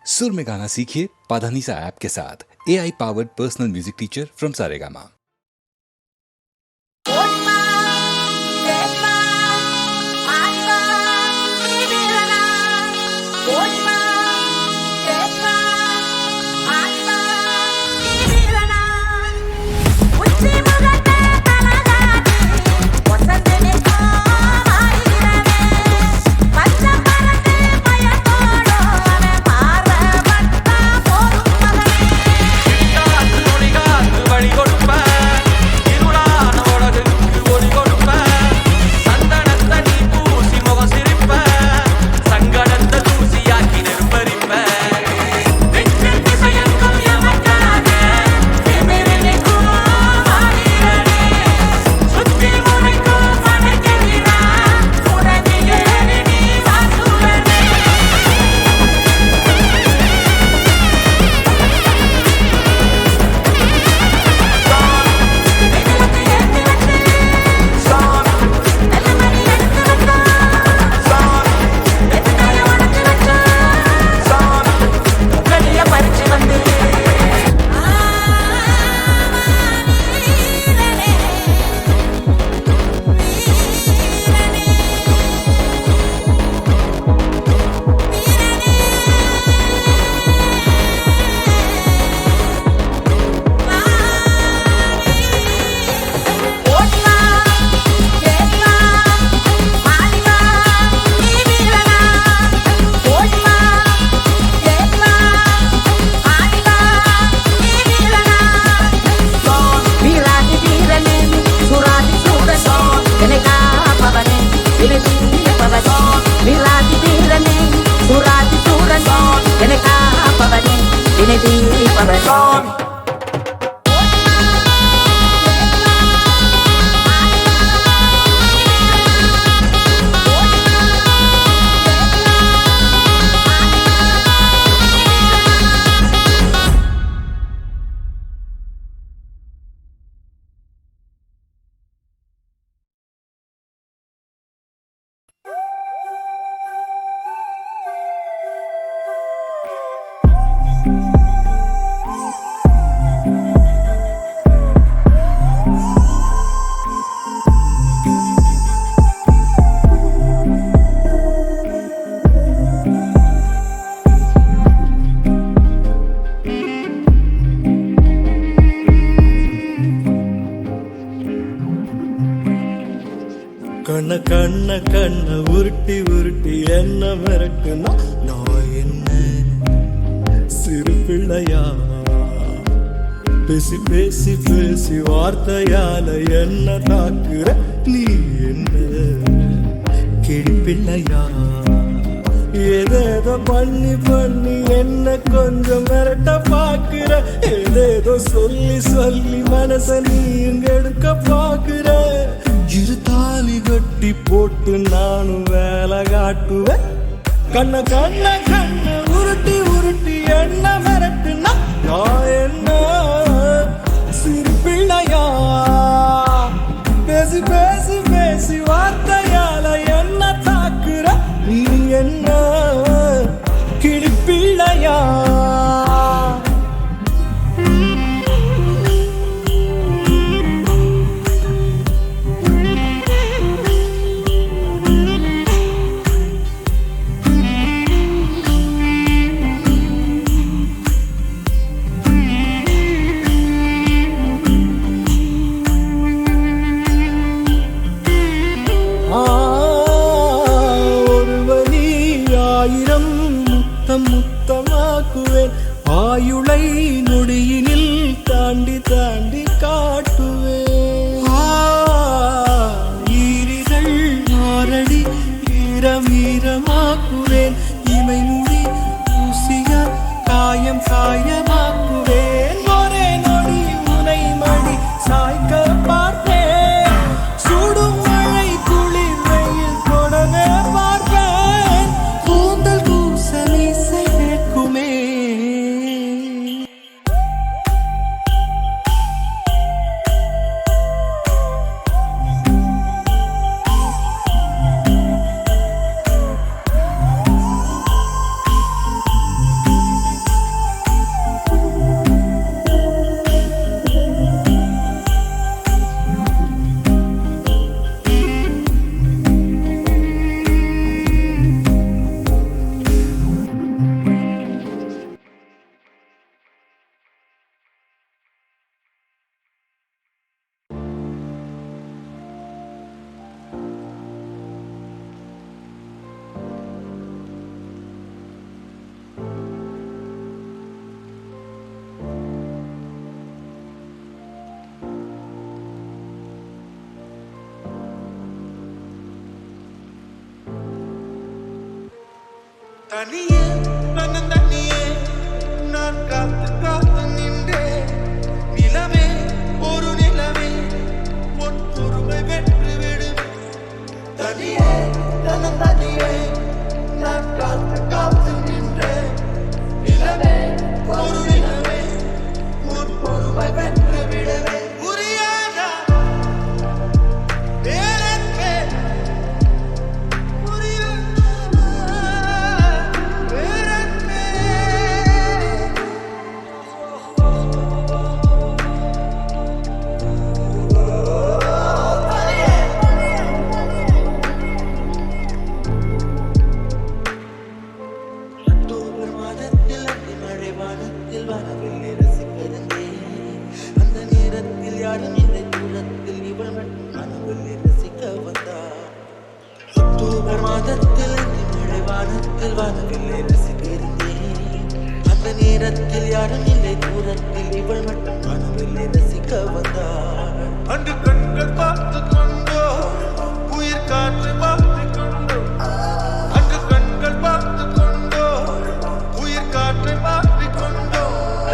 सुर में गाना सीखिए पाधानीसा ऐप के साथ। AI powered personal music teacher from Saregama. கண்ண கண்ண கண்ண உருட்டி உருட்டி என்ன மிரட்டுனா நான் என்ன சிறு பிள்ளையா? பேசி பேசி பேசி வார்த்தையால என்ன தாக்குற நீ என்ன கிளி பிள்ளையா? ஏதேதோ பண்ணி பண்ணி என்ன கொஞ்சம் மிரட்ட பாக்குற, ஏதேதோ சொல்லி சொல்லி மனச நீ இங்க எடுக்க பாக்குற. இரு தாலி கட்டி போட்டு நானும் வேலை காட்டுவேன். கண்ண கண்ண கண்ண உருட்டி உருட்டி என்ன மிரட்டுனா நான் என்ன சிறு பிள்ளையா? பேசி பேசி பேசி வார்த்தையால என்ன தாக்குற நீ என்ன கிளி பிள்ளையா? தனியே தனியே நான் காத்து காத்து நின்றேன். நிலவே ஒரு நிலவே உன் பொறுமை வென்று விடுவேன். தனியே தனியே நான் காத்து காத்து நின்றேன். நிலவே ஒரு நிலவே உன் பொறுமை வென்று விடுவேன். புரியாதா வேறென்பே புரியாதா வேறென்பே. அக்டோபர் மாதத்தில் அந்தி மழை வானத்தில் வானவில்லை ரசிக்கிறேன். அந்த நேரத்தில் யாரும் இல்லை தூரத்தில் இவள் மட்டும் வானவில்லை ரசிக்க வந்தார். அக்டோபர் மாதத்தில் அந்தி மழை வானத்தில் வானவில்லை ரசிக்கிறேன். அந்த நேரத்தில் யாரும் இல்லை தூரத்தில் இவள் மட்டும் வானவில்லை ரசிக்க வந்தார். அன்று கண்கள் பார்த்து கொண்டோ உயிர் காற்று பார்த்து கொண்டோ. அன்று கண்கள் பார்த்து கொண்டோ உயிர் காற்றை மாற்றிக் கொண்டோ.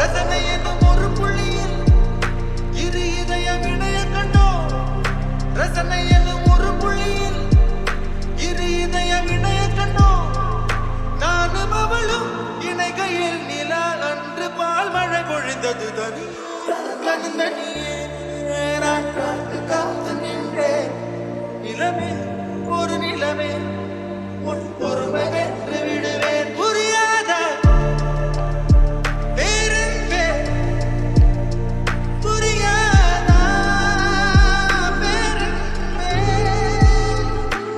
ரசனை என்னும் ஒரு புள்ளியில் இரு இதயம் இணைய கண்டோ. ரசனை என்னும் ஒரு புள்ளியில் இரு இதயம் இணைய கண்டோ. நானும் அவளும் இணைகையில் நிலா அன்று பால் மழை பொழிந்தது. தனியே நான் காத்து காத்து நின்றேன். நிலவே ஒரு நிலவே உன் பொறுமை வென்று விடுவேன். புரியாத வேறென்பே புரியாதா வேறென்பே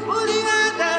புரியாதா.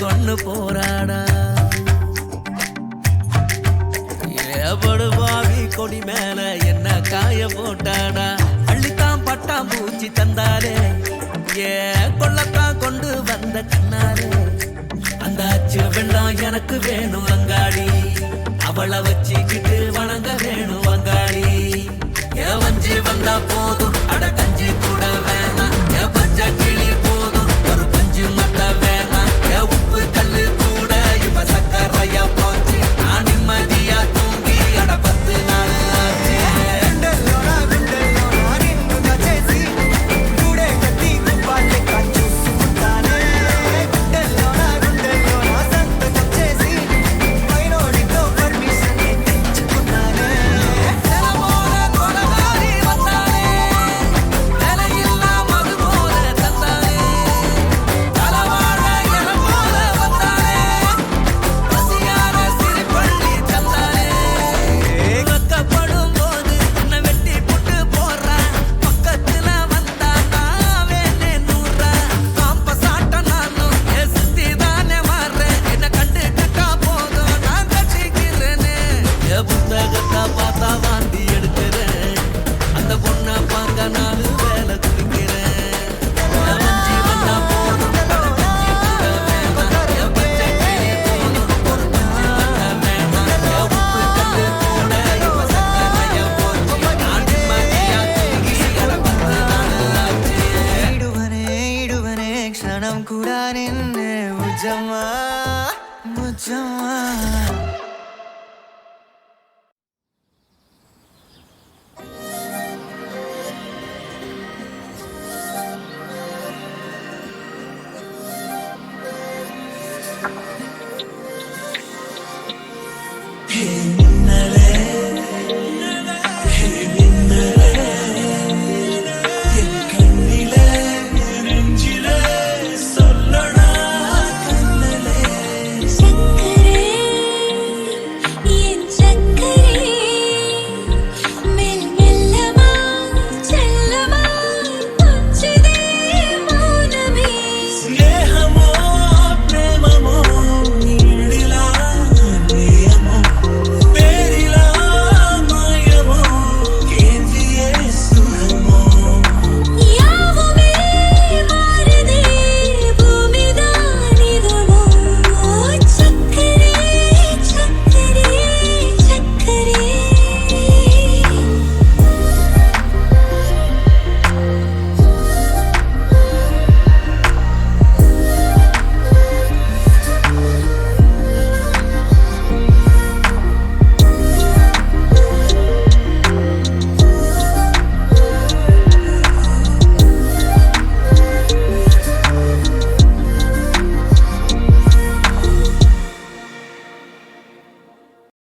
கொண்டு போராடா ஏபடுவாவி கொடி மேல என்ன காய போட்டாடா அள்ளித்தான் பட்டாம் பூச்சி தந்தாரே ஏ கொள்ளத்தான் கொண்டு வந்த கண்ணாரே அந்த அச்சு வெள்ளம் எனக்கு வேணும் அங்காடி அவளை வச்சுக்கிட்டு வணங்க வேணும் அங்காடி ஏ வஞ்சி வந்தா போதும் அட கஞ்சி கூட வேணாம் ஏ பச்ச கிளி போதும் ஒரு பஞ்சு மட்ட வேணாம் ஏ உப்பு கல்லு கூட இப்ப சக்கரையா போச்சு நான் நிம்மதியா தூங்கி அட 10 நாள் ஆச்சு క్షణం కూడా నిన్నే ముజమ్మా ముజమ్మా